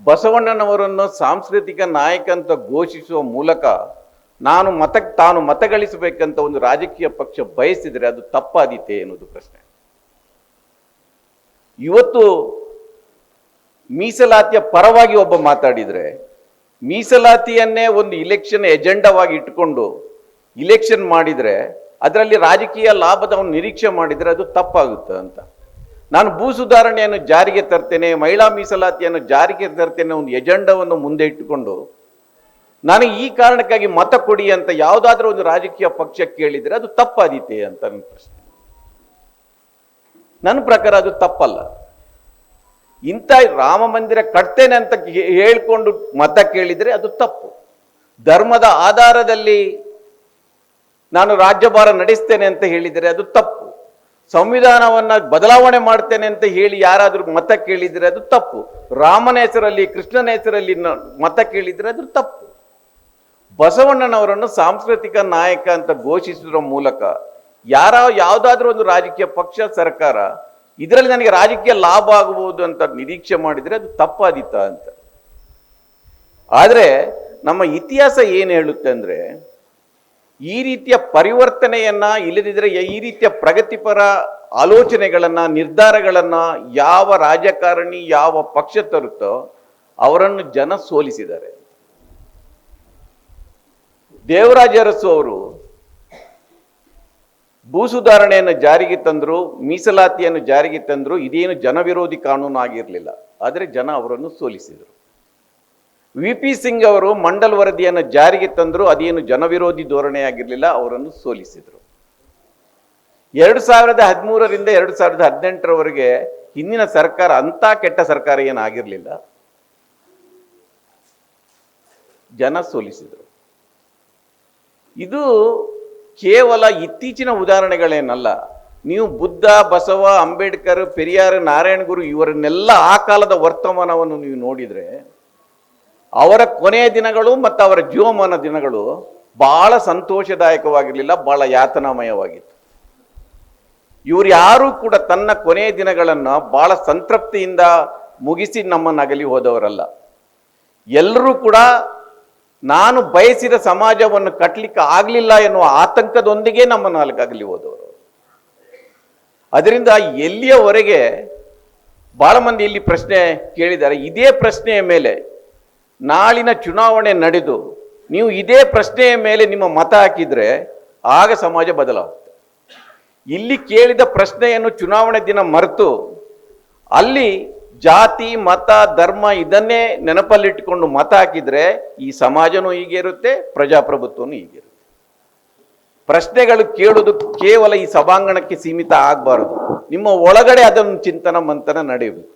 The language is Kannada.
ಬಸವಣ್ಣನವರನ್ನು ಸಾಂಸ್ಕೃತಿಕ ನಾಯಕ ಅಂತ ಘೋಷಿಸುವ ಮೂಲಕ ತಾನು ಮತ ಗಳಿಸಬೇಕಂತ ಒಂದು ರಾಜಕೀಯ ಪಕ್ಷ ಬಯಸಿದರೆ ಅದು ತಪ್ಪಾದೀತೆ ಎನ್ನುವುದು ಪ್ರಶ್ನೆ. ಇವತ್ತು ಮೀಸಲಾತಿಯ ಪರವಾಗಿ ಒಬ್ಬ ಮಾತಾಡಿದರೆ, ಮೀಸಲಾತಿಯನ್ನೇ ಒಂದು ಇಲೆಕ್ಷನ್ ಎಜೆಂಡವಾಗಿ ಇಟ್ಟುಕೊಂಡು ಇಲೆಕ್ಷನ್ ಮಾಡಿದರೆ, ಅದರಲ್ಲಿ ರಾಜಕೀಯ ಲಾಭದವನ್ನು ನಿರೀಕ್ಷೆ ಮಾಡಿದರೆ ಅದು ತಪ್ಪಾಗುತ್ತೆ ಅಂತ. ನಾನು ಭೂ ಸುಧಾರಣೆಯನ್ನು ಜಾರಿಗೆ ತರ್ತೇನೆ, ಮಹಿಳಾ ಮೀಸಲಾತಿಯನ್ನು ಜಾರಿಗೆ ತರ್ತೇನೆ ಒಂದು ಎಜೆಂಡವನ್ನು ಮುಂದೆ ಇಟ್ಟುಕೊಂಡು ನಾನು ಈ ಕಾರಣಕ್ಕಾಗಿ ಮತ ಕೊಡಿ ಅಂತ ಯಾವುದಾದ್ರೂ ಒಂದು ರಾಜಕೀಯ ಪಕ್ಷ ಕೇಳಿದರೆ ಅದು ತಪ್ಪಾದೀತೆ ಅಂತ ನನ್ನ ಪ್ರಶ್ನೆ. ನನ್ನ ಪ್ರಕಾರ ಅದು ತಪ್ಪಲ್ಲ. ಇಂಥ ರಾಮ ಮಂದಿರ ಕಟ್ತೇನೆ ಅಂತ ಹೇಳ್ಕೊಂಡು ಮತ ಕೇಳಿದರೆ ಅದು ತಪ್ಪು. ಧರ್ಮದ ಆಧಾರದಲ್ಲಿ ನಾನು ರಾಜ್ಯಭಾರ ನಡೆಸ್ತೇನೆ ಅಂತ ಹೇಳಿದರೆ ಅದು ತಪ್ಪು. ಸಂವಿಧಾನವನ್ನ ಬದಲಾವಣೆ ಮಾಡ್ತೇನೆ ಅಂತ ಹೇಳಿ ಯಾರಾದರೂ ಮತ ಕೇಳಿದರೆ ಅದು ತಪ್ಪು. ರಾಮನ ಹೆಸರಲ್ಲಿ, ಕೃಷ್ಣನ ಹೆಸರಲ್ಲಿ ಮತ ಕೇಳಿದರೆ ಅದು ತಪ್ಪು. ಬಸವಣ್ಣನವರನ್ನು ಸಾಂಸ್ಕೃತಿಕ ನಾಯಕ ಅಂತ ಘೋಷಿಸುವ ಮೂಲಕ ಯಾವುದಾದ್ರೂ ಒಂದು ರಾಜಕೀಯ ಪಕ್ಷ, ಸರ್ಕಾರ ಇದರಲ್ಲಿ ನನಗೆ ರಾಜಕೀಯ ಲಾಭ ಆಗಬಹುದು ಅಂತ ನಿರೀಕ್ಷೆ ಮಾಡಿದರೆ ಅದು ತಪ್ಪಾದೀತ ಅಂತ. ಆದರೆ ನಮ್ಮ ಇತಿಹಾಸ ಏನು ಹೇಳುತ್ತೆ ಅಂದರೆ, ಈ ರೀತಿಯ ಪರಿವರ್ತನೆಯನ್ನ ಇಲ್ಲದಿದ್ದರೆ ಈ ರೀತಿಯ ಪ್ರಗತಿಪರ ಆಲೋಚನೆಗಳನ್ನ, ನಿರ್ಧಾರಗಳನ್ನ ಯಾವ ರಾಜಕಾರಣಿ, ಯಾವ ಪಕ್ಷ ತರುತ್ತೋ ಅವರನ್ನು ಜನ ಸೋಲಿಸಿದ್ದಾರೆ. ದೇವರಾಜ ಅರಸು ಅವರು ಭೂ ಸುಧಾರಣೆಯನ್ನು ಜಾರಿಗೆ ತಂದರು, ಮೀಸಲಾತಿಯನ್ನು ಜಾರಿಗೆ ತಂದರು. ಇದೇನು ಜನವಿರೋಧಿ ಕಾನೂನು ಆಗಿರಲಿಲ್ಲ, ಆದರೆ ಜನ ಅವರನ್ನು ಸೋಲಿಸಿದರು. ವಿ.ಪಿ. ಸಿಂಗ್ ಅವರು ಮಂಡಲ್ ವರದಿಯನ್ನು ಜಾರಿಗೆ ತಂದರು, ಅದೇನು ಜನವಿರೋಧಿ ಧೋರಣೆ ಆಗಿರಲಿಲ್ಲ, ಅವರನ್ನು ಸೋಲಿಸಿದರು. 2013ರಿಂದ 2018ರವರೆಗೆ ಹಿಂದಿನ ಸರ್ಕಾರ ಅಂಥ ಕೆಟ್ಟ ಸರ್ಕಾರ ಏನಾಗಿರಲಿಲ್ಲ, ಜನ ಸೋಲಿಸಿದರು. ಇದು ಕೇವಲ ಇತ್ತೀಚಿನ ಉದಾಹರಣೆಗಳೇನಲ್ಲ. ನೀವು ಬುದ್ಧ, ಬಸವ, ಅಂಬೇಡ್ಕರ್, ಪೆರಿಯಾರ್, ನಾರಾಯಣಗುರು ಇವರನ್ನೆಲ್ಲ ಆ ಕಾಲದ ವರ್ತಮಾನವನ್ನು ನೀವು ನೋಡಿದರೆ ಅವರ ಕೊನೆಯ ದಿನಗಳು ಮತ್ತು ಅವರ ಜೀವಮಾನ ದಿನಗಳು ಬಹಳ ಸಂತೋಷದಾಯಕವಾಗಿರಲಿಲ್ಲ, ಬಹಳ ಯಾತನಾಮಯವಾಗಿತ್ತು. ಇವರು ಯಾರೂ ಕೂಡ ತನ್ನ ಕೊನೆಯ ದಿನಗಳನ್ನು ಬಹಳ ಸಂತೃಪ್ತಿಯಿಂದ ಮುಗಿಸಿ ನಮ್ಮನ್ನು ಅಗಲಿ ಹೋದವರಲ್ಲ. ಎಲ್ಲರೂ ಕೂಡ ನಾನು ಬಯಸಿದ ಸಮಾಜವನ್ನು ಕಟ್ಟಲಿಕ್ಕೆ ಆಗಲಿಲ್ಲ ಎನ್ನುವ ಆತಂಕದೊಂದಿಗೆ ನಮ್ಮನ್ನು ಅಗಲಿ ಹೋದವರು. ಅದರಿಂದ ಎಲ್ಲಿಯವರೆಗೆ ಬಹಳ ಮಂದಿ ಇಲ್ಲಿ ಪ್ರಶ್ನೆ ಕೇಳಿದ್ದಾರೆ, ಇದೇ ಪ್ರಶ್ನೆಯ ಮೇಲೆ ನಾಳಿನ ಚುನಾವಣೆ ನಡೆದು ನೀವು ಇದೇ ಪ್ರಶ್ನೆಯ ಮೇಲೆ ನಿಮ್ಮ ಮತ ಹಾಕಿದರೆ ಆಗ ಸಮಾಜ ಬದಲಾಗುತ್ತೆ. ಇಲ್ಲಿ ಕೇಳಿದ ಪ್ರಶ್ನೆಯನ್ನು ಚುನಾವಣೆ ದಿನ ಮರೆತು ಅಲ್ಲಿ ಜಾತಿ, ಮತ, ಧರ್ಮ ಇದನ್ನೇ ನೆನಪಲ್ಲಿಟ್ಟುಕೊಂಡು ಮತ ಹಾಕಿದರೆ ಈ ಸಮಾಜನೂ ಹೀಗೆ ಇರುತ್ತೆ, ಪ್ರಜಾಪ್ರಭುತ್ವನೂ ಹೀಗೆ ಇರುತ್ತೆ. ಪ್ರಶ್ನೆಗಳು ಕೇಳುವುದು ಕೇವಲ ಈ ಸಭಾಂಗಣಕ್ಕೆ ಸೀಮಿತ ಆಗಬಾರದು. ನಿಮ್ಮ ಒಳಗಡೆ ಅದನ್ನು ಚಿಂತನ ಮಂಥನ ನಡೆಯಬೇಕು.